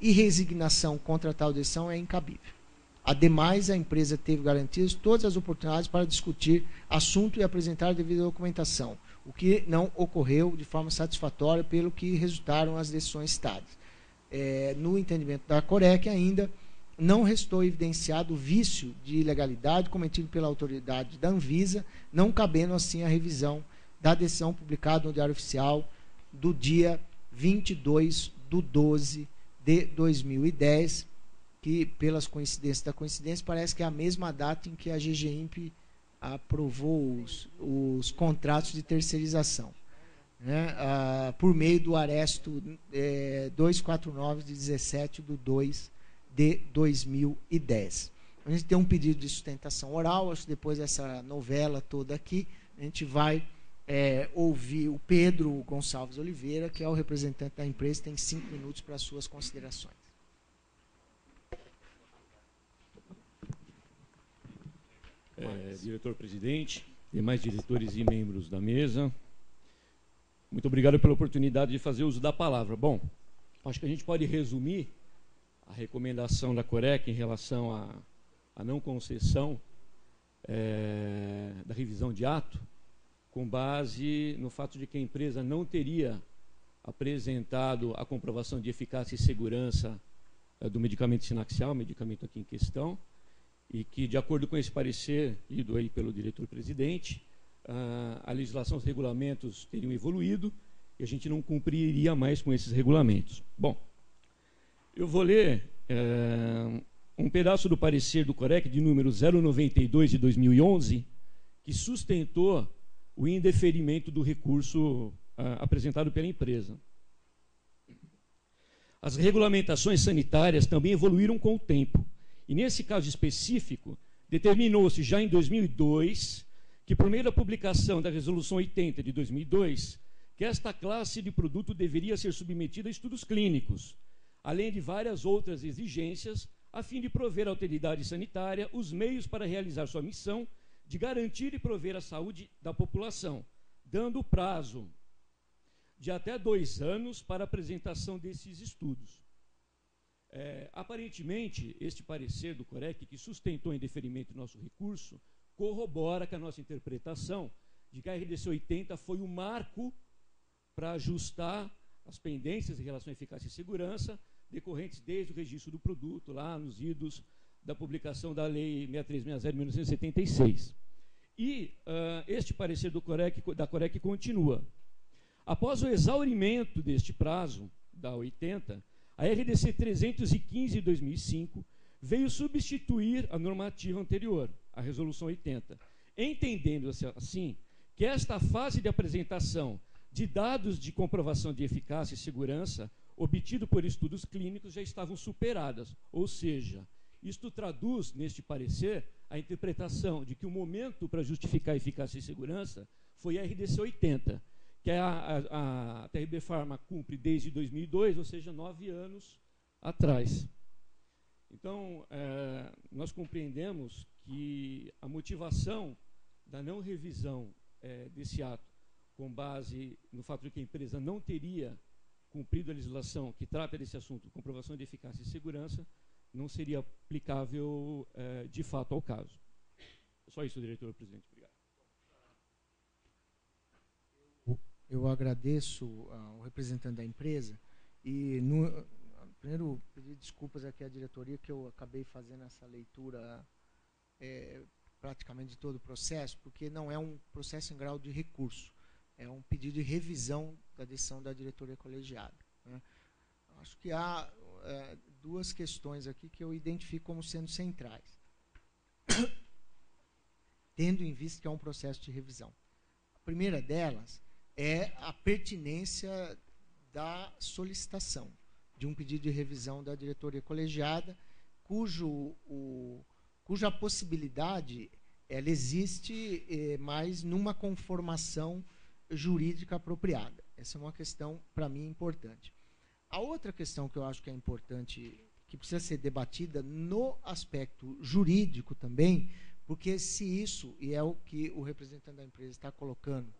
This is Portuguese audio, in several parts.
e resignação contra tal decisão é incabível. Ademais, a empresa teve garantidas todas as oportunidades para discutir assunto e apresentar a devida documentação, o que não ocorreu de forma satisfatória, pelo que resultaram as decisões citadas. No entendimento da Corec, ainda não restou evidenciado o vício de ilegalidade cometido pela autoridade da Anvisa, não cabendo assim a revisão da decisão publicada no Diário Oficial do dia 22/12/2010, que, pelas coincidências da coincidência, parece que é a mesma data em que a GGIMP aprovou os contratos de terceirização, né, por meio do aresto 249 de 17/2/2010. A gente tem um pedido de sustentação oral. Acho que depois dessa novela toda aqui, a gente vai ouvir o Pedro Gonçalves Oliveira, que é o representante da empresa, tem 5 minutos para as suas considerações. Diretor-presidente, demais diretores e membros da mesa, muito obrigado pela oportunidade de fazer uso da palavra. Bom, acho que a gente pode resumir a recomendação da Corec em relação à não concessão da revisão de ato, com base no fato de que a empresa não teria apresentado a comprovação de eficácia e segurança do medicamento Sinaxial, medicamento aqui em questão, e que, de acordo com esse parecer lido aí pelo diretor-presidente, a legislação, os regulamentos teriam evoluído e a gente não cumpriria mais com esses regulamentos. Bom, eu vou ler um pedaço do parecer do Corec, de número 092 de 2011, que sustentou o indeferimento do recurso apresentado pela empresa. As regulamentações sanitárias também evoluíram com o tempo. E, nesse caso específico, determinou-se já em 2002, que por meio da publicação da Resolução 80 de 2002, que esta classe de produto deveria ser submetida a estudos clínicos, além de várias outras exigências, a fim de prover à autoridade sanitária os meios para realizar sua missão de garantir e prover a saúde da população, dando prazo de até 2 anos para a apresentação desses estudos. Aparentemente, este parecer do Corec, que sustentou em deferimento do nosso recurso, corrobora com a nossa interpretação de que a RDC 80 foi um marco para ajustar as pendências em relação à eficácia e segurança, decorrentes desde o registro do produto, lá nos idos da publicação da Lei 6360 de 1976. E este parecer da Corec continua. Após o exaurimento deste prazo, da 80, a RDC 315 de 2005 veio substituir a normativa anterior, a Resolução 80, entendendo-se assim que esta fase de apresentação de dados de comprovação de eficácia e segurança obtido por estudos clínicos já estavam superadas. Ou seja, isto traduz, neste parecer, a interpretação de que o momento para justificar eficácia e segurança foi a RDC 80, que a TRB Pharma cumpre desde 2002, ou seja, 9 anos atrás. Então, nós compreendemos que a motivação da não revisão desse ato, com base no fato de que a empresa não teria cumprido a legislação que trata desse assunto, comprovação de eficácia e segurança, não seria aplicável de fato ao caso. Só isso, diretor-presidente. Obrigado. Eu agradeço ao representante da empresa e, primeiro, pedir desculpas aqui à diretoria, que eu acabei fazendo essa leitura praticamente de todo o processo, porque não é um processo em grau de recurso, é um pedido de revisão da decisão da diretoria colegiada, né? Acho que há 2 questões aqui que eu identifico como sendo centrais, tendo em vista que é um processo de revisão. A primeira delas é a pertinência da solicitação de um pedido de revisão da diretoria colegiada, cuja possibilidade ela existe, mas numa conformação jurídica apropriada. Essa é uma questão, para mim, importante. A outra questão que eu acho que é importante, que precisa ser debatida no aspecto jurídico também, porque se isso, e é o que o representante da empresa está colocando,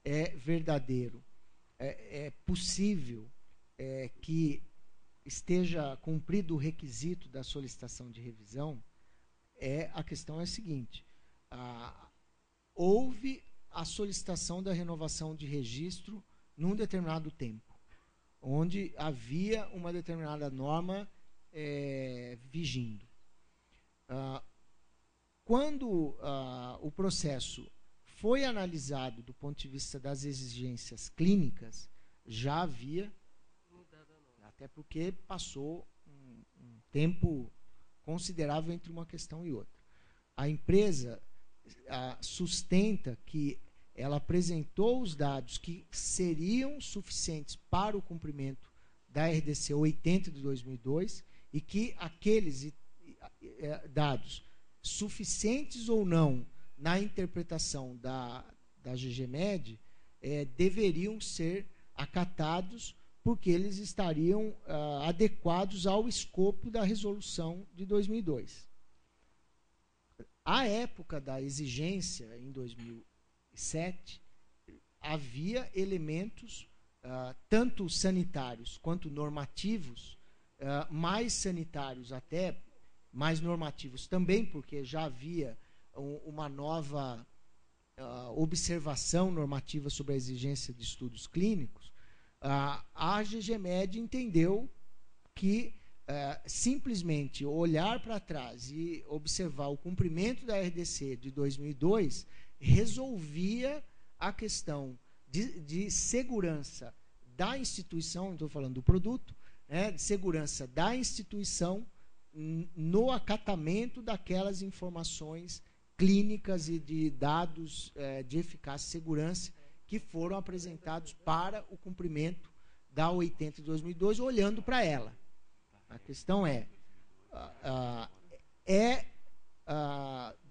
é verdadeiro, é possível que esteja cumprido o requisito da solicitação de revisão, a questão é a seguinte: houve a solicitação da renovação de registro num determinado tempo, onde havia uma determinada norma vigindo. Quando o processo foi analisado do ponto de vista das exigências clínicas, já havia, até porque passou um tempo considerável entre uma questão e outra. A empresa sustenta que ela apresentou os dados que seriam suficientes para o cumprimento da RDC 80 de 2002 e que aqueles dados suficientes ou não na interpretação da GGMed deveriam ser acatados porque eles estariam adequados ao escopo da resolução de 2002. À época da exigência, em 2007, havia elementos, tanto sanitários quanto normativos, mais sanitários até, mais normativos também, porque já havia uma nova observação normativa sobre a exigência de estudos clínicos. A GGMed entendeu que simplesmente olhar para trás e observar o cumprimento da RDC de 2002 resolvia a questão de segurança da instituição, não estou falando do produto, de segurança da instituição no acatamento daquelas informações clínicas e de dados de eficácia e segurança que foram apresentados para o cumprimento da 80 de 2002, olhando para ela. A questão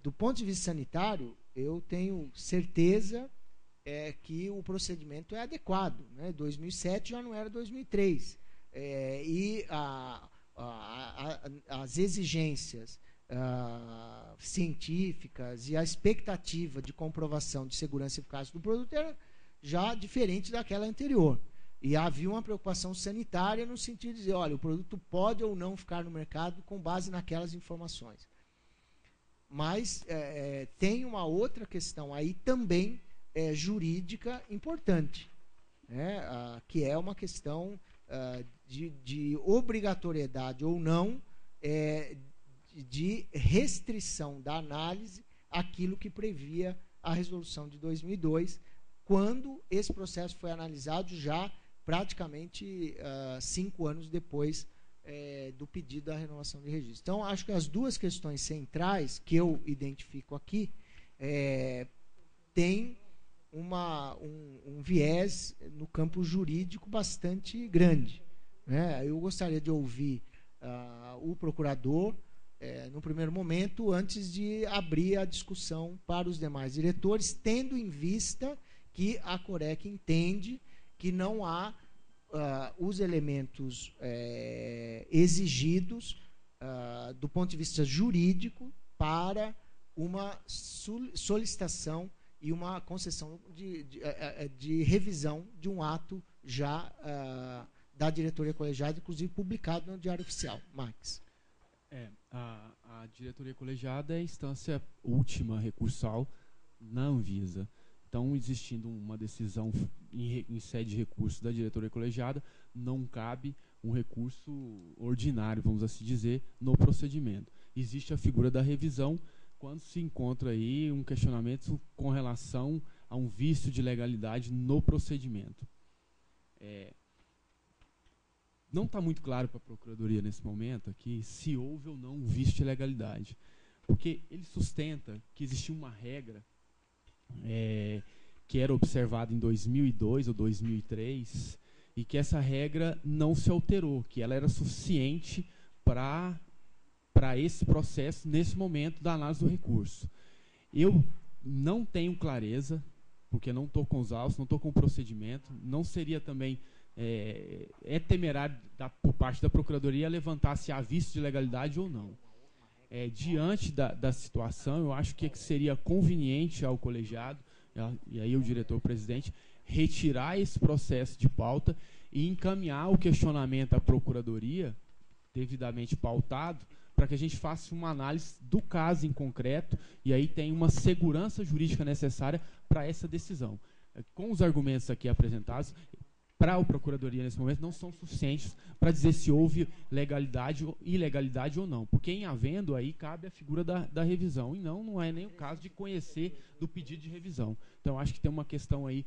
do ponto de vista sanitário, eu tenho certeza que o procedimento é adequado. 2007 já não era 2003. E as exigências científicas e a expectativa de comprovação de segurança e eficácia do produto era já diferente daquela anterior. E havia uma preocupação sanitária no sentido de dizer, olha, o produto pode ou não ficar no mercado com base naquelas informações. Mas tem uma outra questão aí também jurídica importante, que é uma questão de obrigatoriedade ou não de restrição da análise àquilo que previa a resolução de 2002, quando esse processo foi analisado já praticamente 5 anos depois do pedido da renovação de registro. Então, acho que as duas questões centrais que eu identifico aqui têm um viés no campo jurídico bastante grande. Eu gostaria de ouvir o procurador, no primeiro momento, antes de abrir a discussão para os demais diretores, tendo em vista que a Corec entende que não há os elementos exigidos do ponto de vista jurídico para uma solicitação e uma concessão de revisão de um ato já da diretoria colegiada, inclusive publicado no Diário Oficial. Max. A diretoria colegiada é a instância última recursal na Anvisa. Então, existindo uma decisão em sede de recurso da diretoria colegiada, não cabe um recurso ordinário, vamos assim dizer, no procedimento. Existe a figura da revisão quando se encontra aí um questionamento com relação a um vício de legalidade no procedimento. Não está muito claro para a Procuradoria nesse momento aqui se houve ou não um vício de legalidade, porque ele sustenta que existia uma regra que era observada em 2002 ou 2003 e que essa regra não se alterou, que ela era suficiente para esse processo nesse momento da análise do recurso. Eu não tenho clareza, porque não estou com os autos, não estou com o procedimento, não seria também temerário por parte da Procuradoria levantar se há vício de legalidade ou não. Diante da situação, eu acho que seria conveniente ao colegiado, e aí o diretor-presidente, retirar esse processo de pauta e encaminhar o questionamento à Procuradoria, devidamente pautado, para que a gente faça uma análise do caso em concreto e aí tem uma segurança jurídica necessária para essa decisão. Com os argumentos aqui apresentados, para a Procuradoria nesse momento não são suficientes para dizer se houve legalidade ou ilegalidade ou não, porque em havendo aí cabe a figura da revisão, e não é nem o caso de conhecer do pedido de revisão. Então acho que tem uma questão aí,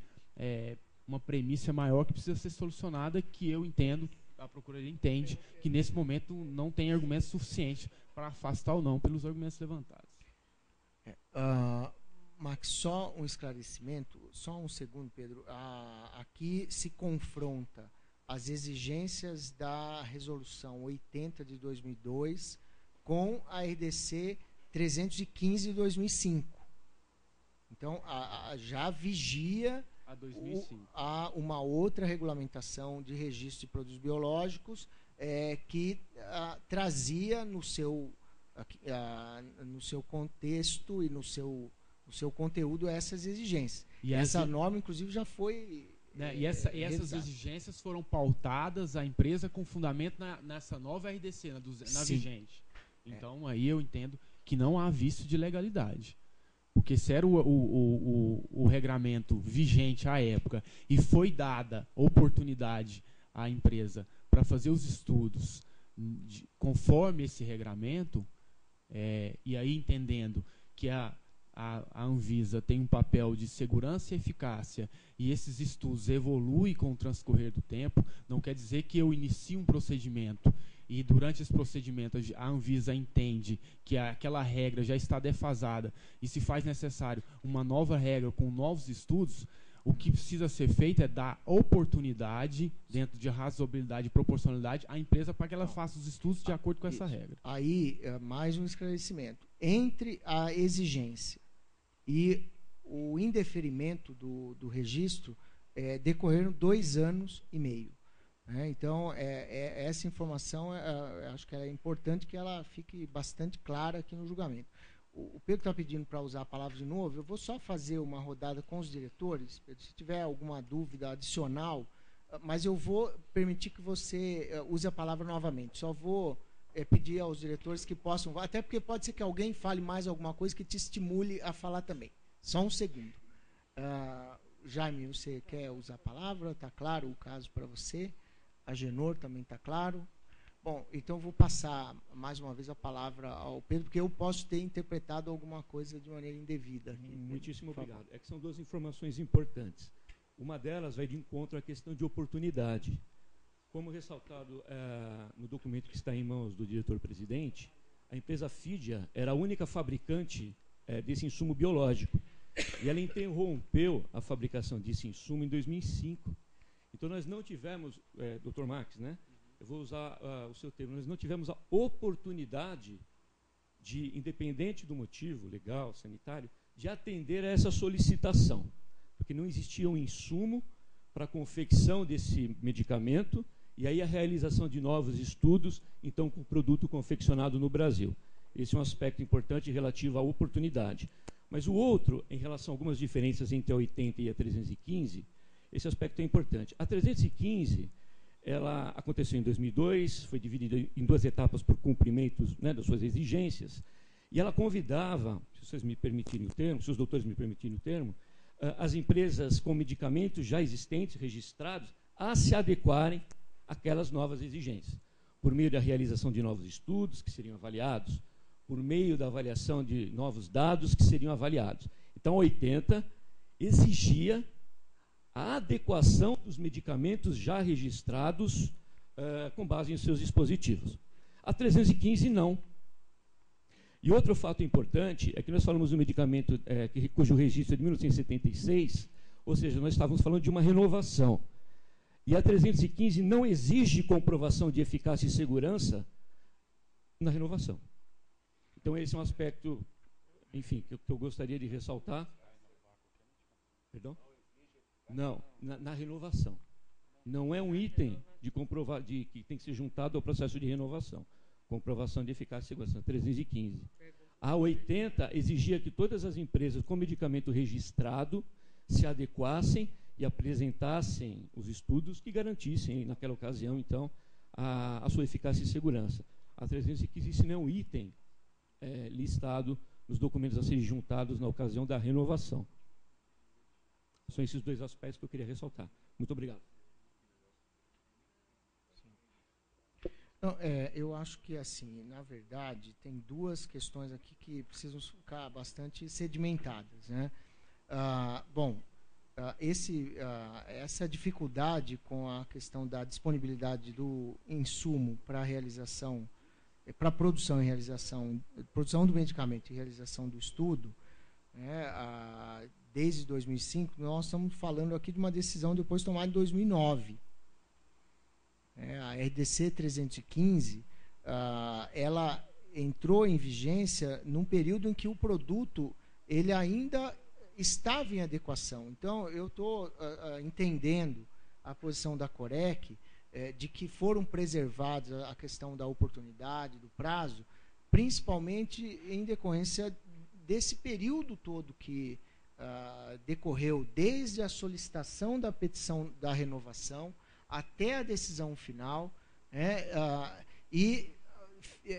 uma premissa maior que precisa ser solucionada, que eu entendo, a Procuradoria entende, que nesse momento não tem argumentos suficientes para afastar ou não pelos argumentos levantados. Max, só um esclarecimento, só um segundo, Pedro. Aqui se confronta as exigências da Resolução 80 de 2002 com a RDC 315 de 2005. Então, já vigia uma outra regulamentação de registro de produtos biológicos que trazia no seu contexto e no seu conteúdo essas exigências. E essa norma, inclusive, já foi... E essas exigências foram pautadas à empresa com fundamento nessa nova RDC, na vigente. Então, aí eu entendo que não há vício de legalidade. Porque se era o regramento vigente à época e foi dada oportunidade à empresa para fazer os estudos conforme esse regramento, e aí entendendo que a Anvisa tem um papel de segurança e eficácia e esses estudos evoluem com o transcorrer do tempo, não quer dizer que eu inicie um procedimento e durante esse procedimento a Anvisa entende que aquela regra já está defasada e se faz necessário uma nova regra com novos estudos. O que precisa ser feito é dar oportunidade, dentro de razoabilidade e proporcionalidade, à empresa para que ela faça os estudos de acordo com essa regra. Aí, mais um esclarecimento. Entre a exigência e o indeferimento do registro, decorreram 2 anos e meio. Então, essa informação, acho que é importante que ela fique bastante clara aqui no julgamento. O Pedro está pedindo para usar a palavra de novo. Eu vou só fazer uma rodada com os diretores, Pedro, se tiver alguma dúvida adicional, mas eu vou permitir que você use a palavra novamente. Só vou pedir aos diretores que possam, até porque pode ser que alguém fale mais alguma coisa que te estimule a falar também. Só um segundo. Jaime, você quer usar a palavra? Está claro o caso para você? A Genor também está claro? Bom, então vou passar mais uma vez a palavra ao Pedro, porque eu posso ter interpretado alguma coisa de maneira indevida. Aqui, muitíssimo obrigado. É que são 2 informações importantes. Uma delas vai de encontro à questão de oportunidade. Como ressaltado no documento que está em mãos do diretor-presidente, a empresa Fidia era a única fabricante desse insumo biológico. E ela interrompeu a fabricação desse insumo em 2005. Então, nós não tivemos, Dr. Max, né? Eu vou usar o seu termo, nós não tivemos a oportunidade de, independente do motivo legal, sanitário, de atender a essa solicitação, porque não existia um insumo para a confecção desse medicamento e aí a realização de novos estudos, então, com o produto confeccionado no Brasil. Esse é um aspecto importante relativo à oportunidade. Mas o outro, em relação a algumas diferenças entre a 80 e a 315, esse aspecto é importante. A 315... ela aconteceu em 2002, foi dividida em 2 etapas por cumprimentos, né, das suas exigências, e ela convidava, se vocês me permitirem o termo, se os doutores me permitirem o termo, as empresas com medicamentos já existentes, registrados, a se adequarem àquelas novas exigências, por meio da realização de novos estudos que seriam avaliados, por meio da avaliação de novos dados que seriam avaliados. Então, a 80 exigia a adequação dos medicamentos já registrados com base em seus dispositivos. A 315, não. E outro fato importante é que nós falamos de um medicamento cujo registro é de 1976, ou seja, nós estávamos falando de uma renovação. E a 315 não exige comprovação de eficácia e segurança na renovação. Então, esse é um aspecto, enfim, que eu gostaria de ressaltar. Perdão? Não, na renovação. Não é um item de comprovar, que tem que ser juntado ao processo de renovação. Comprovação de eficácia e segurança, 315. A 80 exigia que todas as empresas com medicamento registrado se adequassem e apresentassem os estudos que garantissem, naquela ocasião, então, a sua eficácia e segurança. A 315 existe nenhum item listado nos documentos a serem juntados na ocasião da renovação. São esses dois aspectos que eu queria ressaltar. Muito obrigado. Não, eu acho que, assim, na verdade, tem duas questões aqui que precisam ficar bastante sedimentadas, né? Essa dificuldade com a questão da disponibilidade do insumo para a realização, para a produção e realização, produção do medicamento e realização do estudo, né, desde 2005, nós estamos falando aqui de uma decisão depois tomada em 2009. A RDC 315, ela entrou em vigência num período em que o produto ele ainda estava em adequação. Então, eu estou entendendo a posição da Corec, de que foram preservados a questão da oportunidade, do prazo, principalmente em decorrência desse período todo que decorreu desde a solicitação da petição da renovação até a decisão final, e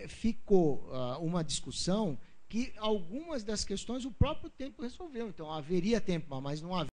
ficou uma discussão que algumas das questões o próprio tempo resolveu. Então, haveria tempo, mas não havia.